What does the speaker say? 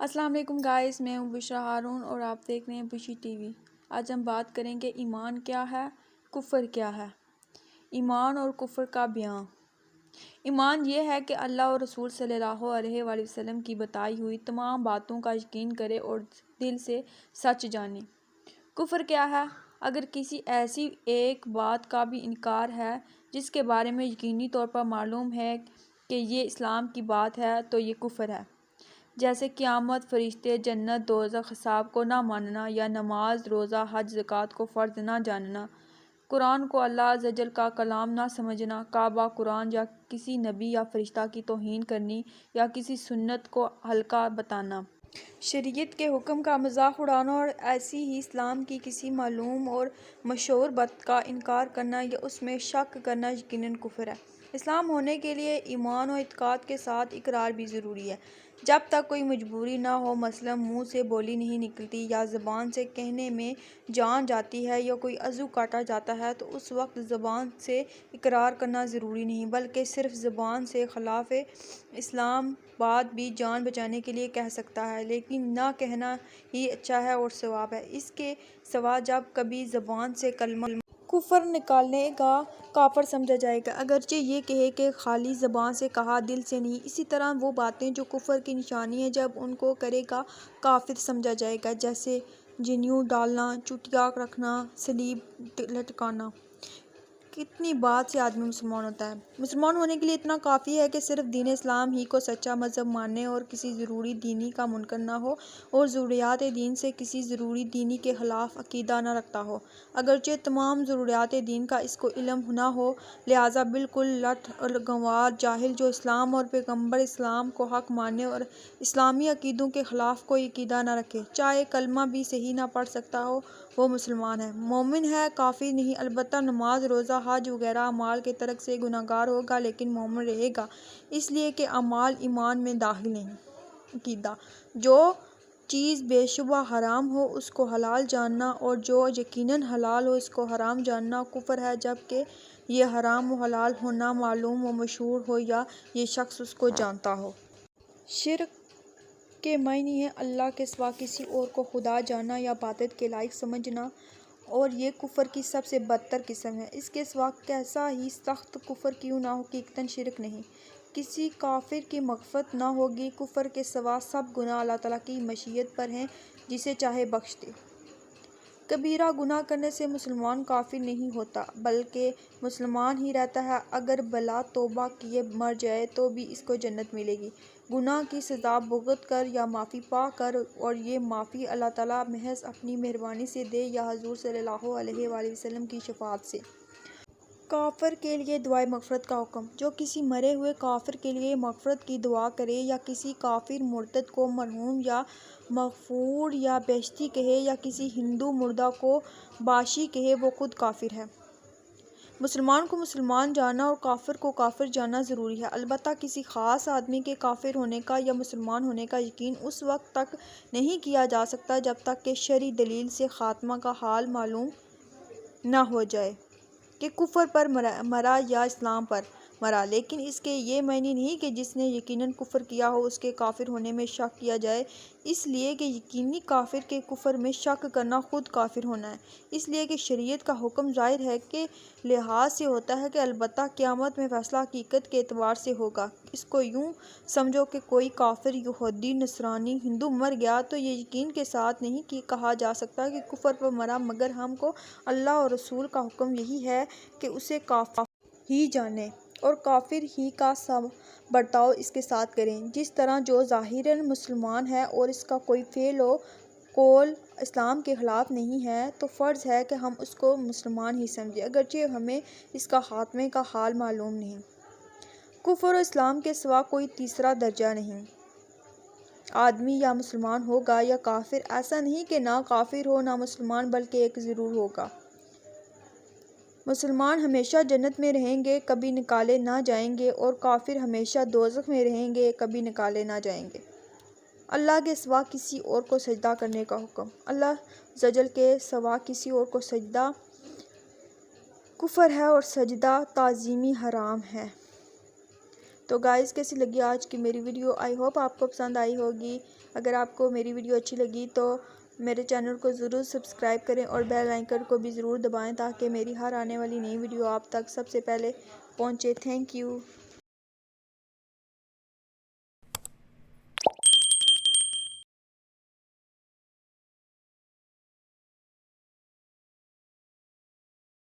السلام علیکم گائز، میں ہوں بشرا ہارون اور آپ دیکھ رہے ہیں بشی ٹی وی۔ آج ہم بات کریں گے ایمان کیا ہے، کفر کیا ہے۔ ایمان اور کفر کا بیان۔ ایمان یہ ہے کہ اللہ اور رسول صلی اللہ علیہ وآلہ وسلم کی بتائی ہوئی تمام باتوں کا یقین کرے اور دل سے سچ جانے۔ کفر کیا ہے؟ اگر کسی ایسی ایک بات کا بھی انکار ہے جس کے بارے میں یقینی طور پر معلوم ہے کہ یہ اسلام کی بات ہے تو یہ کفر ہے، جیسے قیامت، فرشتے، جنت، دوزخ، حساب کو نہ ماننا یا نماز، روزہ، حج، زکوٰۃ کو فرض نہ جاننا، قرآن کو اللہ عز و جل کا کلام نہ سمجھنا، کعبہ، قرآن یا کسی نبی یا فرشتہ کی توہین کرنی یا کسی سنت کو ہلکا بتانا، شریعت کے حکم کا مذاق اڑانا اور ایسی ہی اسلام کی کسی معلوم اور مشہور بات کا انکار کرنا یا اس میں شک کرنا یقیناً کفر ہے۔ اسلام ہونے کے لیے ایمان و اعتقاد کے ساتھ اقرار بھی ضروری ہے۔ جب تک کوئی مجبوری نہ ہو، مثلاً منہ سے بولی نہیں نکلتی یا زبان سے کہنے میں جان جاتی ہے یا کوئی عضو کاٹا جاتا ہے تو اس وقت زبان سے اقرار کرنا ضروری نہیں، بلکہ صرف زبان سے خلاف اسلام بات بھی جان بچانے کے لیے کہہ سکتا ہے، لیکن نہ کہنا ہی اچھا ہے اور ثواب ہے۔ اس کے سوا جب کبھی زبان سے کلمہ کفر نکالے گا کافر سمجھا جائے گا، اگرچہ یہ کہے کہ خالی زبان سے کہا، دل سے نہیں۔ اسی طرح وہ باتیں جو کفر کی نشانی ہیں جب ان کو کرے گا کافر سمجھا جائے گا، جیسے جنیوں ڈالنا، چٹیا رکھنا، صلیب لٹکانا۔ کتنی بات سے آدمی مسلمان ہوتا ہے۔ مسلمان ہونے کے لیے اتنا کافی ہے کہ صرف دین اسلام ہی کو سچا مذہب مانے اور کسی ضروری دینی کا منکر نہ ہو اور ضروریات دین سے کسی ضروری دینی کے خلاف عقیدہ نہ رکھتا ہو، اگرچہ تمام ضروریات دین کا اس کو علم نہ ہو، لہٰذا بالکل لٹ گنوار جاہل جو اسلام اور پیغمبر اسلام کو حق مانے اور اسلامی عقیدوں کے خلاف کوئی عقیدہ نہ رکھے، چاہے کلمہ بھی صحیح نہ پڑھ سکتا ہو، وہ مسلمان ہے، مومن ہے، کافر نہیں۔ البتہ نماز، روزہ، حج وغیرہ اعمال کے ترک سے گنہگار ہوگا لیکن مومن رہے گا، اس لیے کہ اعمال ایمان میں داخل نہیں۔ عقیدہ: جو چیز بے شبہ حرام ہو اس کو حلال جاننا اور جو یقیناً حلال ہو اس کو حرام جاننا کفر ہے، جبکہ یہ حرام و حلال ہونا معلوم و مشہور ہو یا یہ شخص اس کو جانتا ہو۔ شرک کے معنی ہے اللہ کے سوا کسی اور کو خدا جاننا یا عبادت کے لائق سمجھنا، اور یہ کفر کی سب سے بدتر قسم ہے۔ اس کے سوا کیسا ہی سخت کفر کیوں نہ ہو، حقیقتاً شرک نہیں۔ کسی کافر کی مغفرت نہ ہوگی۔ کفر کے سوا سب گناہ اللہ تعالیٰ کی مشیت پر ہیں، جسے چاہے بخش دے۔ کبیرہ گناہ کرنے سے مسلمان کافر نہیں ہوتا بلکہ مسلمان ہی رہتا ہے، اگر بلا توبہ کیے مر جائے تو بھی اس کو جنت ملے گی، گناہ کی سزا بھگت کر یا معافی پا کر، اور یہ معافی اللہ تعالیٰ محض اپنی مہربانی سے دے یا حضور صلی اللہ علیہ وآلہ وسلم کی شفاعت سے۔ کافر کے لیے دعائے مغفرت کا حکم: جو کسی مرے ہوئے کافر کے لیے مغفرت کی دعا کرے یا کسی کافر مرتد کو مرحوم یا مغفور یا بہشتی کہے یا کسی ہندو مردہ کو باشی کہے وہ خود کافر ہے۔ مسلمان کو مسلمان جاننا اور کافر کو کافر جاننا ضروری ہے، البتہ کسی خاص آدمی کے کافر ہونے کا یا مسلمان ہونے کا یقین اس وقت تک نہیں کیا جا سکتا جب تک کہ شرعی دلیل سے خاتمہ کا حال معلوم نہ ہو جائے کہ کفر پر مرا یا اسلام پر مرا، لیکن اس کے یہ معنی نہیں کہ جس نے یقیناً کفر کیا ہو اس کے کافر ہونے میں شک کیا جائے، اس لیے کہ یقینی کافر کے کفر میں شک کرنا خود کافر ہونا ہے، اس لیے کہ شریعت کا حکم ظاہر ہے کے لحاظ سے ہوتا ہے کہ البتہ قیامت میں فیصلہ حقیقت کے اعتبار سے ہوگا۔ اس کو یوں سمجھو کہ کوئی کافر، یہودی، نصرانی، ہندو مر گیا تو یہ یقین کے ساتھ نہیں کہا جا سکتا کہ کفر پر مرا، مگر ہم کو اللہ اور رسول کا حکم یہی ہے کہ اسے کافر ہی جانیں اور کافر ہی کا سا برتاؤ اس کے ساتھ کریں، جس طرح جو ظاہراً مسلمان ہے اور اس کا کوئی فعل و قول اسلام کے خلاف نہیں ہے تو فرض ہے کہ ہم اس کو مسلمان ہی سمجھیں، اگرچہ ہمیں اس کا خاتمے کا حال معلوم نہیں۔ کفر و اسلام کے سوا کوئی تیسرا درجہ نہیں۔ آدمی یا مسلمان ہوگا یا کافر، ایسا نہیں کہ نہ کافر ہو نہ مسلمان، بلکہ ایک ضرور ہوگا۔ مسلمان ہمیشہ جنت میں رہیں گے، کبھی نکالے نہ جائیں گے، اور کافر ہمیشہ دوزخ میں رہیں گے، کبھی نکالے نہ جائیں گے۔ اللہ کے سوا کسی اور کو سجدہ کرنے کا حکم: اللہ عز و جل کے سوا کسی اور کو سجدہ کفر ہے اور سجدہ تعظیمی حرام ہے۔ تو گائز، کیسی لگی آج کی میری ویڈیو؟ آئی ہوپ آپ کو پسند آئی ہوگی۔ اگر آپ کو میری ویڈیو اچھی لگی تو میرے چینل کو ضرور سبسکرائب کریں اور بیل آئیکن کو بھی ضرور دبائیں تاکہ میری ہر آنے والی نئی ویڈیو آپ تک سب سے پہلے پہنچے۔ Thank you.